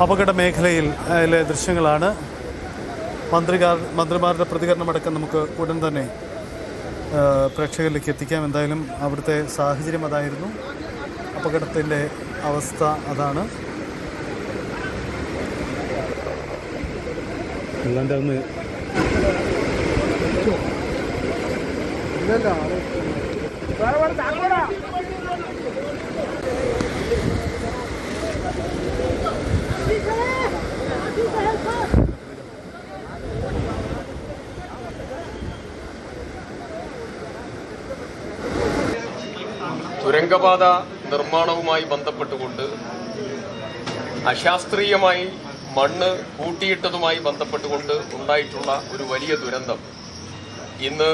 അപകട മേഖലയിലെ ദൃശ്യങ്ങളാണ്. മന്ത്രിമാരുടെ പ്രതികരണമടക്കം നമുക്ക് ഉടൻ തന്നെ പ്രേക്ഷകരിലേക്ക് എത്തിക്കാം. എന്തായാലും അവിടുത്തെ സാഹചര്യം അതായിരുന്നു, അപകടത്തിൻ്റെ അവസ്ഥ അതാണ്. തുരങ്കപാത നിർമ്മാണവുമായി ബന്ധപ്പെട്ടുകൊണ്ട് അശാസ്ത്രീയമായി മണ്ണ് കൂട്ടിയിട്ടതുമായി ബന്ധപ്പെട്ടുകൊണ്ട് ഉണ്ടായിട്ടുള്ള ഒരു വലിയ ദുരന്തം ഇന്ന്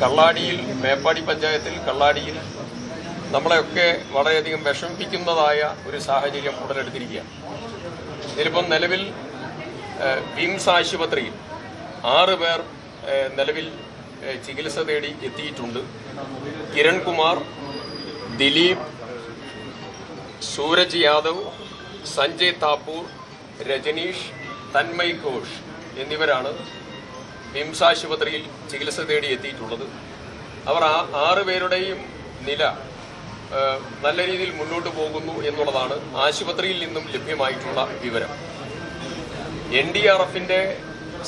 കള്ളാടിയിൽ, മേപ്പാടി പഞ്ചായത്തിൽ കള്ളാടിയിൽ നമ്മളെയൊക്കെ വളരെയധികം വിഷമിപ്പിക്കുന്നതായ ഒരു സാഹചര്യം ഉടലെടുത്തിരിക്കുകയാണ്. ഇതിലിപ്പം നിലവിൽ വിംസ് ആശുപത്രിയിൽ 6 പേർ നിലവിൽ ചികിത്സ തേടി എത്തിയിട്ടുണ്ട്. കിരൺകുമാർ, ദിലീപ്, സൂരജ് യാദവ്, സഞ്ജയ് താപ്പൂർ, രജനീഷ്, തന്മയ് ഘോഷ് എന്നിവരാണ് വിംസ് ആശുപത്രിയിൽ ചികിത്സ തേടി എത്തിയിട്ടുള്ളത്. അവർ 6 പേരുടെയും നില നല്ല രീതിയിൽ മുന്നോട്ട് പോകുന്നു എന്നുള്ളതാണ് ആശുപത്രിയിൽ നിന്നും ലഭ്യമായിട്ടുള്ള വിവരം. NDRFന്റെ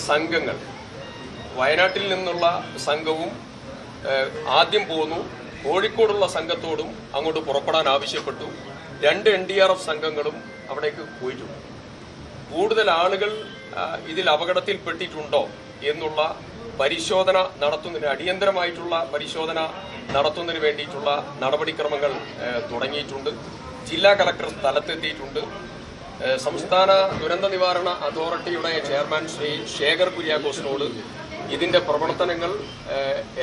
സംഘങ്ങൾ, വയനാട്ടിൽ നിന്നുള്ള സംഘവും ആദ്യം പോന്നു. കോഴിക്കോടുള്ള സംഘത്തോടും അങ്ങോട്ട് പുറപ്പെടാൻ ആവശ്യപ്പെട്ടു. 2 NDRF സംഘങ്ങളും അവിടേക്ക് പോയിട്ടുണ്ട്. കൂടുതൽ ആളുകൾ ഇതിൽ അപകടത്തിൽപ്പെട്ടിട്ടുണ്ടോ എന്നുള്ള പരിശോധന നടത്തുന്നതിന്, അടിയന്തരമായിട്ടുള്ള പരിശോധന നടത്തുന്നതിന് വേണ്ടിയിട്ടുള്ള നടപടിക്രമങ്ങൾ തുടങ്ങിയിട്ടുണ്ട്. ജില്ലാ കളക്ടർ സ്ഥലത്തെത്തിയിട്ടുണ്ട്. സംസ്ഥാന ദുരന്ത നിവാരണ അതോറിറ്റിയുടെ ചെയർമാൻ ശ്രീ ശേഖർ കുര്യാക്കോസിനോട് ഇതിന്റെ പ്രവർത്തനങ്ങൾ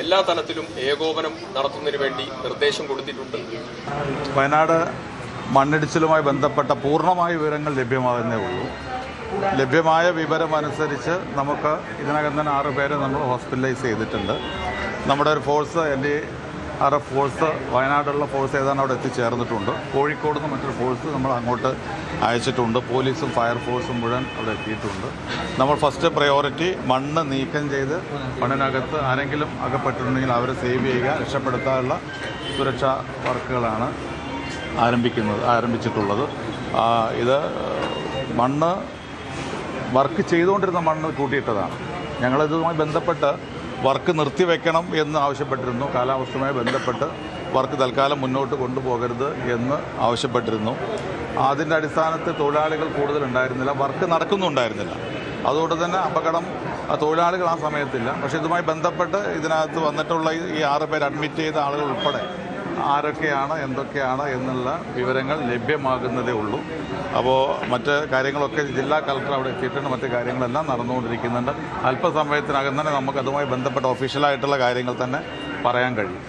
എല്ലാ തലത്തിലും ഏകോപനം നടത്തുന്നതിന് വേണ്ടി നിർദ്ദേശം കൊടുത്തിട്ടുണ്ട്. വയനാട് മണ്ണിടിച്ചിലുമായി ബന്ധപ്പെട്ട പൂർണ്ണമായ വിവരങ്ങൾ ലഭ്യമാകുന്നേ ഉള്ളൂ. ലഭ്യമായ വിവരമനുസരിച്ച് നമുക്ക് ഇതിനകം തന്നെ 6 പേരെ നമ്മൾ ഹോസ്പിറ്റലൈസ് ചെയ്തിട്ടുണ്ട്. നമ്മുടെ ഒരു ഫോഴ്സ്, NDRF ഫോഴ്സ്, വയനാടുള്ള ഫോഴ്സ് ഏതാണ്ട് അവിടെ എത്തിച്ചേർന്നിട്ടുണ്ട്. കോഴിക്കോട് നിന്ന് മറ്റൊരു ഫോഴ്സ് നമ്മൾ അങ്ങോട്ട് അയച്ചിട്ടുണ്ട്. പോലീസും ഫയർഫോഴ്സും മുഴുവൻ അവിടെ എത്തിയിട്ടുണ്ട്. നമ്മൾ ഫസ്റ്റ് പ്രയോറിറ്റി മണ്ണ് നീക്കം ചെയ്ത് മണ്ണിനകത്ത് ആരെങ്കിലും അകപ്പെട്ടിട്ടുണ്ടെങ്കിൽ അവരെ സേവ് ചെയ്യുക, രക്ഷപ്പെടുത്താനുള്ള സുരക്ഷാ വർക്കുകളാണ് ആരംഭിച്ചിട്ടുള്ളത്. ഇത് മണ്ണ് വർക്ക് ചെയ്തുകൊണ്ടിരുന്ന മണ്ണ് കൂട്ടിയിട്ടതാണ്. ഞങ്ങളിതുമായി ബന്ധപ്പെട്ട് വർക്ക് നിർത്തിവെക്കണം എന്ന് ആവശ്യപ്പെട്ടിരുന്നു. കാലാവസ്ഥയുമായി ബന്ധപ്പെട്ട് വർക്ക് തൽക്കാലം മുന്നോട്ട് കൊണ്ടുപോകരുത് എന്ന് ആവശ്യപ്പെട്ടിരുന്നു. അതിൻ്റെ അടിസ്ഥാനത്തിൽ തൊഴിലാളികൾ കൂടുതലുണ്ടായിരുന്നില്ല, വർക്ക് നടക്കുന്നുണ്ടായിരുന്നില്ല. അതുകൊണ്ട് തന്നെ അപകടം തൊഴിലാളികൾ ആ സമയത്തില്ല. പക്ഷേ ഇതുമായി ബന്ധപ്പെട്ട് ഇതിനകത്ത് വന്നിട്ടുള്ള ഈ 6 പേർ അഡ്മിറ്റ് ചെയ്ത ആളുകൾ ഉൾപ്പെടെ ആരൊക്കെയാണ്, എന്തൊക്കെയാണ് എന്നുള്ള വിവരങ്ങൾ ലഭ്യമാകുന്നതേ ഉള്ളൂ. അപ്പോൾ മറ്റ് കാര്യങ്ങളൊക്കെ ജില്ലാ കളക്ടർ അവിടെ എത്തിയിട്ടുണ്ട്. മറ്റ് കാര്യങ്ങളെല്ലാം നടന്നുകൊണ്ടിരിക്കുന്നുണ്ട്. അല്പസമയത്തിനകം തന്നെ നമുക്ക് അതുമായി ബന്ധപ്പെട്ട ഒഫീഷ്യലായിട്ടുള്ള കാര്യങ്ങൾ തന്നെ പറയാൻ കഴിയും.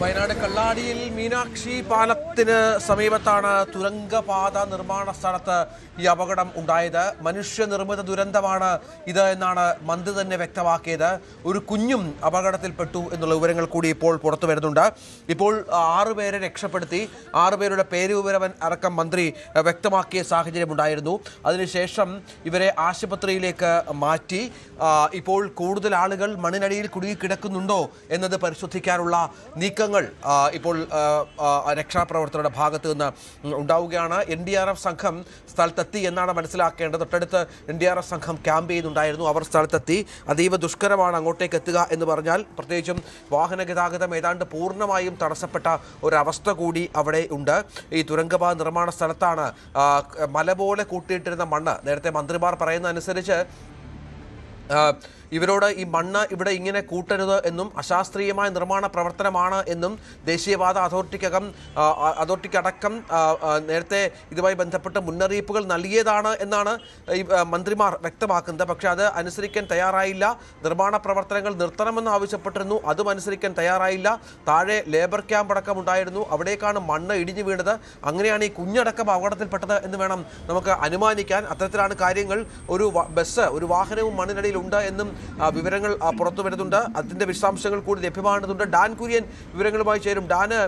വയനാട് കള്ളാടിയിൽ മീനാക്ഷി പാലത്തിന് സമീപത്താണ് തുരങ്കപാത നിർമ്മാണ സ്ഥലത്ത് ഈ അപകടം ഉണ്ടായത്. മനുഷ്യനിർമ്മിത ദുരന്തമാണ് ഇത് എന്നാണ് മന്ത്രി തന്നെ വ്യക്തമാക്കിയത്. ഒരു കുഞ്ഞും അപകടത്തിൽപ്പെട്ടു എന്നുള്ള വിവരങ്ങൾ കൂടി ഇപ്പോൾ പുറത്തു വരുന്നുണ്ട്. ഇപ്പോൾ 6 പേരെ രക്ഷപ്പെടുത്തി. 6 പേരുടെ പേര് വിവരം അടക്കം മന്ത്രി വ്യക്തമാക്കിയ സാഹചര്യം ഉണ്ടായിരുന്നു. അതിനുശേഷം ഇവരെ ആശുപത്രിയിലേക്ക് മാറ്റി. ഇപ്പോൾ കൂടുതൽ ആളുകൾ മണ്ണിനടിയിൽ കുടുങ്ങിക്കിടക്കുന്നുണ്ടോ എന്നത് പരിശോധിക്കാനുള്ള നീക്കങ്ങൾ ഇപ്പോൾ രക്ഷാപ്രവർത്തകരുടെ ഭാഗത്തു നിന്ന് ഉണ്ടാവുകയാണ്. NDRF സംഘം സ്ഥലത്തെത്തി എന്നാണ് മനസ്സിലാക്കേണ്ടത്. തൊട്ടടുത്ത് NDRF സംഘം ക്യാമ്പ് ചെയ്യുന്നുണ്ടായിരുന്നു. അവർ സ്ഥലത്തെത്തി. അതീവ ദുഷ്കരമാണ് അങ്ങോട്ടേക്ക് എത്തുക എന്ന് പറഞ്ഞാൽ. പ്രത്യേകിച്ചും വാഹന ഗതാഗതം ഏതാണ്ട് പൂർണ്ണമായും തടസ്സപ്പെട്ട ഒരവസ്ഥ കൂടി അവിടെ ഉണ്ട്. ഈ തുരങ്കപാത നിർമ്മാണ സ്ഥലത്താണ് മല പോലെ കൂട്ടിയിട്ടിരുന്ന മണ്ണ്. നേരത്തെ മന്ത്രിമാർ പറയുന്ന അനുസരിച്ച് ഇവരോട് ഈ മണ്ണ് ഇവിടെ ഇങ്ങനെ കൂട്ടരുത് എന്നും അശാസ്ത്രീയമായ നിർമ്മാണ പ്രവർത്തനമാണ് എന്നും ദേശീയപാത അതോറിറ്റിക്കടക്കം നേരത്തെ ഇതുമായി ബന്ധപ്പെട്ട് മുന്നറിയിപ്പുകൾ നൽകിയതാണ് എന്നാണ് ഈ മന്ത്രിമാർ വ്യക്തമാക്കുന്നത്. പക്ഷേ അത് അനുസരിക്കാൻ തയ്യാറായില്ല. നിർമ്മാണ പ്രവർത്തനങ്ങൾ നിർത്തണമെന്ന് ആവശ്യപ്പെട്ടിരുന്നു, അതും അനുസരിക്കാൻ തയ്യാറായില്ല. താഴെ ലേബർ ക്യാമ്പ് അടക്കം ഉണ്ടായിരുന്നു, അവിടേക്കാണ് മണ്ണ് ഇടിഞ്ഞു വീണത്. അങ്ങനെയാണ് ഈ കുഞ്ഞടക്കം അപകടത്തിൽപ്പെട്ടത് എന്ന് വേണം നമുക്ക് അനുമാനിക്കാൻ. അത്തരത്തിലാണ് കാര്യങ്ങൾ. ഒരു വാഹനവും മണ്ണിനടിയിലുണ്ട് എന്നും വിവരങ്ങൾ പുറത്തു വരുന്നുണ്ട്. അതിൻ്റെ വിശദാംശങ്ങൾ കൂടി ലഭ്യമാകുന്നുണ്ട്. ഡാൻ കുര്യൻ വിവരങ്ങളുമായി ചേരും. ഡാന്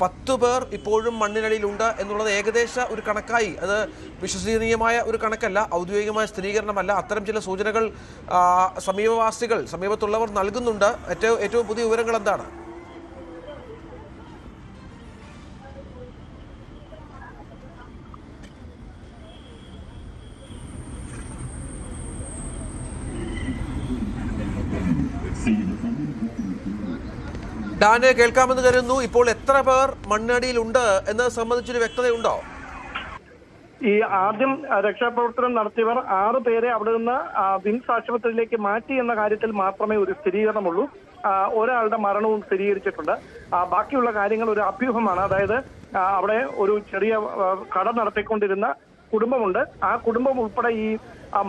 10 പേർ ഇപ്പോഴും മണ്ണിനടിയിലുണ്ട് എന്നുള്ളത് ഏകദേശ ഒരു കണക്കായി, അത് വിശ്വസനീയമായ ഒരു കണക്കല്ല, ഔദ്യോഗികമായ സ്ഥിരീകരണമല്ല. അത്തരം ചില സൂചനകൾ സമീപത്തുള്ളവർ നൽകുന്നുണ്ട്. ഏറ്റവും പുതിയ വിവരങ്ങൾ എന്താണ്? ഡാനെ കേൾക്കാമെന്ന് കരുതുന്നു. ഇപ്പോൾ എത്ര പേർ മണ്ണടിയിലുണ്ട് എന്നത് സംബന്ധിച്ചൊരു വ്യക്തതയുണ്ടോ? ഈ ആദ്യം രക്ഷാപ്രവർത്തനം നടത്തിയവർ 6 പേരെ അവിടെ നിന്ന് വിംസ് ആശുപത്രിയിലേക്ക് മാറ്റി എന്ന കാര്യത്തിൽ മാത്രമേ ഒരു സ്ഥിരീകരണമുള്ളൂ. ഒരാളുടെ മരണവും സ്ഥിരീകരിച്ചിട്ടുണ്ട്. ബാക്കിയുള്ള കാര്യങ്ങൾ ഒരു അഭ്യൂഹമാണ്. അതായത് അവിടെ ഒരു ചെറിയ കട നടത്തിക്കൊണ്ടിരുന്ന കുടുംബമുണ്ട്. ആ കുടുംബം ഉൾപ്പെടെ ഈ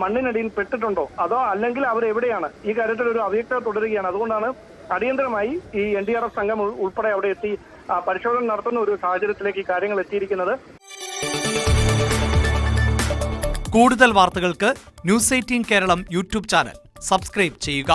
മണ്ണിനടിയിൽ പെട്ടിട്ടുണ്ടോ അതോ അല്ലെങ്കിൽ അവരെവിടെയാണ്, ഈ കാര്യത്തിൽ ഒരു അവ്യക്തത തുടരുകയാണ്. അതുകൊണ്ടാണ് അടിയന്തരമായി ഈ NDRF സംഘം ഉൾപ്പെടെ അവിടെ എത്തി പരിശോധന നടത്തുന്ന ഒരു സാഹചര്യത്തിലേക്ക് ഈ കാര്യങ്ങൾ എത്തിയിരിക്കുന്നത്. കൂടുതൽ വാർത്തകൾക്ക് News 18 Keralam YouTube channel subscribe ചെയ്യുക.